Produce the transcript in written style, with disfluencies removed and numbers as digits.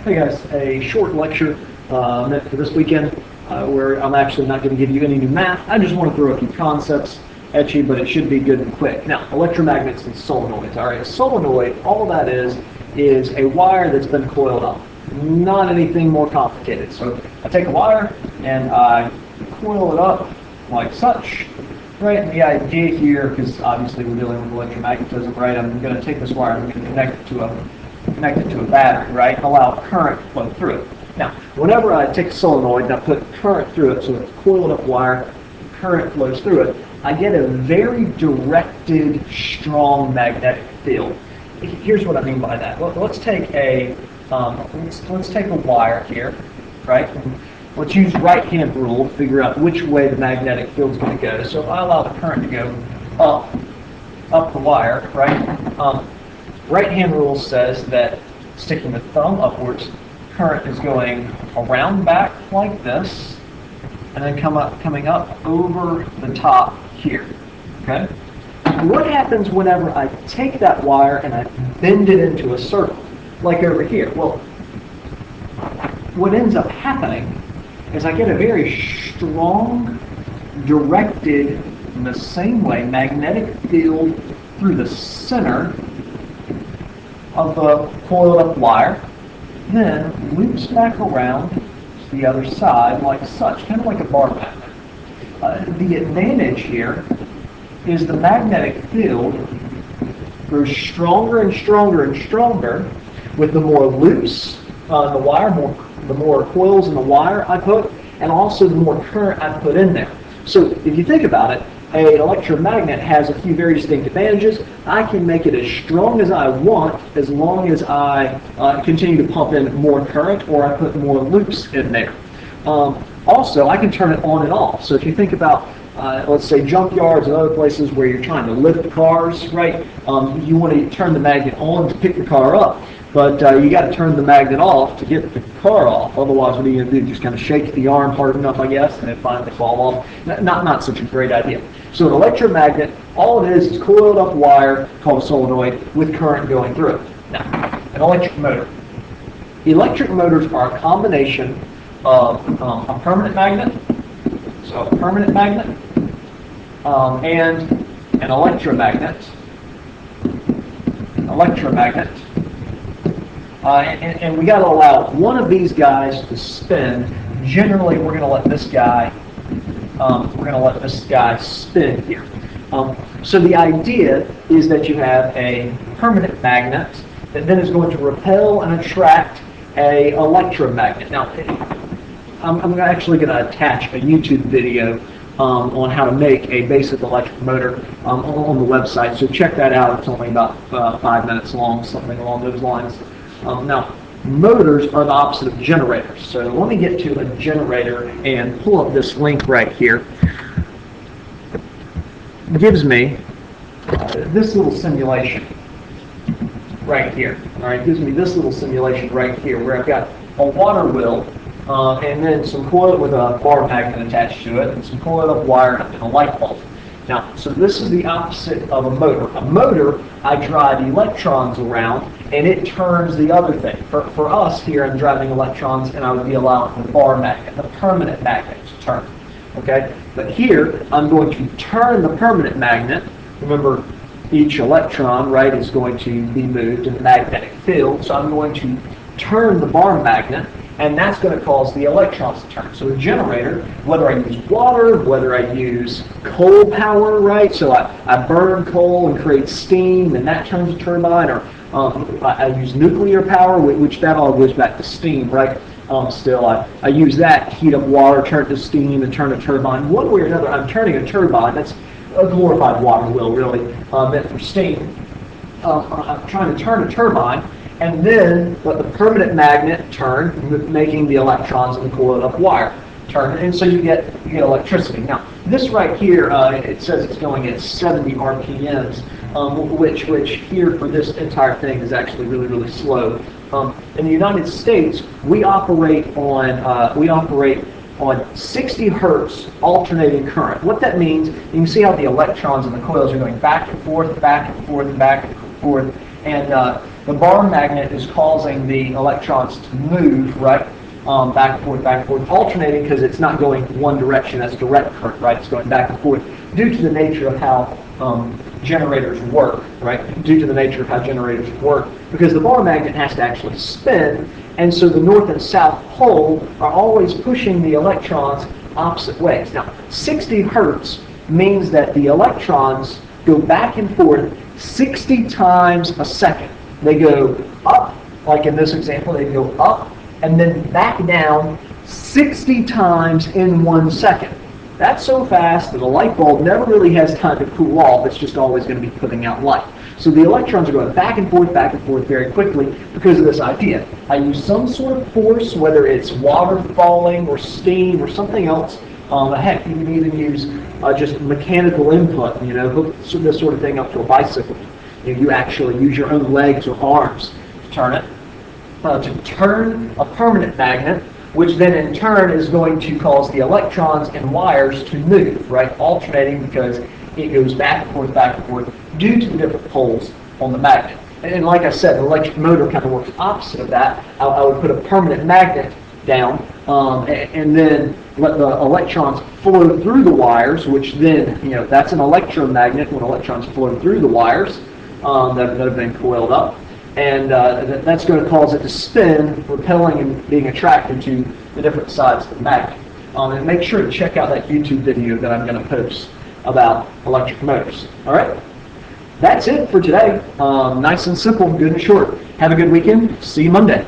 Hey guys, a short lecture meant for this weekend where I'm actually not going to give you any new math. I just want to throw a few concepts at you, but it should be good and quick. Now, electromagnets and solenoids. All right, a solenoid, all that is a wire that's been coiled up. Not anything more complicated. So I take a wire and I coil it up like such. Right, and the idea here, because obviously we're dealing with electromagnetism, right? I'm going to take this wire and I'm going to connect it to a battery, right? And allow current to flow through it. Now, whenever I take a solenoid and I put current through it, so it's a coiled up wire, current flows through it, I get a very directed, strong magnetic field. Here's what I mean by that. Let's take a wire here, right? Let's use right-hand rule to figure out which way the magnetic field is going to go. So I allow the current to go up the wire, right? Right-hand rule says that sticking the thumb upwards, current is going around back like this, and then coming up over the top here. Okay? What happens whenever I take that wire and I bend it into a circle, like over here? Well, what ends up happening is I get a very strong, directed, in the same way, magnetic field through the center of the coiled up wire, then loops back around to the other side like such, kind of like a bar magnet. The advantage here is the magnetic field grows stronger and stronger and stronger with the more loops on the wire, the more coils in the wire I put, and also the more current I put in there. So if you think about it, an electromagnet has a few very distinct advantages. I can make it as strong as I want as long as I continue to pump in more current or I put more loops in there. Also, I can turn it on and off. So if you think about, let's say, junkyards and other places where you're trying to lift cars, right? You want to turn the magnet on to pick the car up. But you got to turn the magnet off to get the car off. Otherwise, what are you going to do? Just kind of shake the arm hard enough, I guess, and it finally fall off. Not such a great idea. So an electromagnet, all it is coiled up wire called a solenoid with current going through it. Now, an electric motor. Electric motors are a combination of a permanent magnet, so a permanent magnet, and an electromagnet. And we got to allow one of these guys to spin. Generally, we're going to let this guy spin here. So the idea is that you have a permanent magnet that then is going to repel and attract a electromagnet. Now, I'm actually going to attach a YouTube video on how to make a basic electric motor on the website. So check that out. It's only about 5 minutes long, something along those lines. Now, motors are the opposite of generators. So let me get to a generator and pull up this link right here. It gives me this little simulation right here. All right, it gives me this little simulation right here where I've got a water wheel and then some coil with a bar magnet attached to it and some coiled up wire and a light bulb. Now, so this is the opposite of a motor. A motor, I drive electrons around and it turns the other thing. For us here, I'm driving electrons and I would be allowing the bar magnet, the permanent magnet to turn. Okay? But here, I'm going to turn the permanent magnet. Remember, each electron, right, is going to be moved in the magnetic field. So I'm going to turn the bar magnet, and that's going to cause the electrons to turn. So a generator, whether I use water, whether I use coal power, right? So I burn coal and create steam, and that turns a turbine, or I use nuclear power, which that all goes back to steam, right? Still, I use that to heat up water, turn it to steam, and turn a turbine. One way or another, I'm turning a turbine. That's a glorified water wheel, really, meant for steam. I'm trying to turn a turbine, and then let the permanent magnet turn, making the electrons in the coiled up wire turn, and so you get electricity. Now, this right here, it says it's going at 70 RPMs, which here for this entire thing is actually really, really slow. In the United States, we operate on 60 hertz alternating current. What that means, you can see how the electrons in the coils are going back and forth, back and forth, back and forth, and The bar magnet is causing the electrons to move, right? Back and forth, alternating because it's not going one direction. That's direct current, right? It's going back and forth due to the nature of how generators work, right? Due to the nature of how generators work, because the bar magnet has to actually spin, and so the north and south pole are always pushing the electrons opposite ways. Now, 60 hertz means that the electrons go back and forth 60 times a second. They go up, like in this example, they go up and then back down 60 times in 1 second. That's so fast that a light bulb never really has time to cool off. It's just always going to be putting out light. So the electrons are going back and forth very quickly because of this idea. I use some sort of force, whether it's water falling or steam or something else. Heck, you can even use just mechanical input, hook this sort of thing up to a bicycle. You actually use your own legs or arms to turn it. To turn a permanent magnet, which then in turn is going to cause the electrons and wires to move, right? Alternating because it goes back and forth due to the different poles on the magnet. And like I said, the electric motor kind of works opposite of that. I would put a permanent magnet down and then let the electrons flow through the wires, which then, that's an electromagnet when electrons flow through the wires that have been coiled up. And that's going to cause it to spin, repelling and being attracted to the different sides of the magnet. And make sure to check out that YouTube video that I'm going to post about electric motors. All right? That's it for today. Nice and simple, good and short. Have a good weekend. See you Monday.